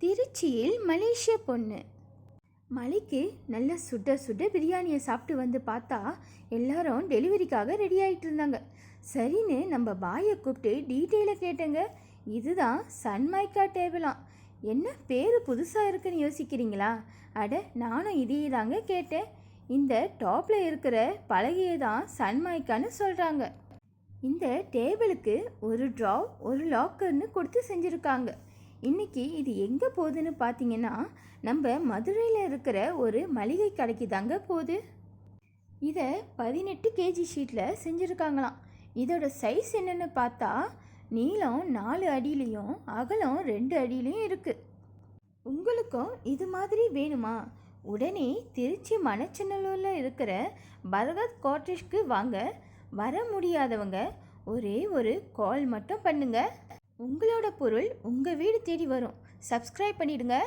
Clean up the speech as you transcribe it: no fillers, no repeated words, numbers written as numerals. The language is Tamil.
திருச்சியில் மலேசிய பொண்ணு மலைக்கு நல்ல சுட சுட பிரியாணியை சாப்பிட்டு வந்து பார்த்தா எல்லாரும் டெலிவரிக்காக ரெடி ஆகிட்டு இருந்தாங்க. சரின்னு நம்ம பாயை கூப்பிட்டு டீட்டெயிலாக கேட்டேங்க. இதுதான் சன்மைக்கா டேபிளாம். என்ன பேர் புதுசாக இருக்குன்னு யோசிக்கிறீங்களா? அட, நானும் இதே தாங்க கேட்டேன். இந்த டாப்பில் இருக்கிற பலகையை தான் சன்மைக்கான்னு சொல்கிறாங்க. இந்த டேபிளுக்கு ஒரு ட்ராவ் ஒரு லாக்கர்னு கொடுத்து செஞ்சுருக்காங்க. இன்றைக்கி இது எங்கே போகுதுன்னு பார்த்தீங்கன்னா, நம்ம மதுரையில் இருக்கிற ஒரு மளிகை கடைக்கு தாங்க போகுது. இதை 18 கேஜி ஷீட்டில் செஞ்சுருக்காங்களாம். இதோட சைஸ் என்னென்னு பார்த்தா நீளம் 4 அடியிலையும் அகலம் 2 அடியிலையும் இருக்குது. உங்களுக்கும் இது மாதிரி வேணுமா? உடனே திருச்சி மணச்சநல்லூரில் இருக்கிற பரகத் காட்டேஜ்க்கு வாங்க. வர முடியாதவங்க ஒரே ஒரு கால் மட்டும் பண்ணுங்கள். உங்களோட பொருள் உங்கள் வீடு தேடி வரும். சப்ஸ்கிரைப் பண்ணிடுங்க.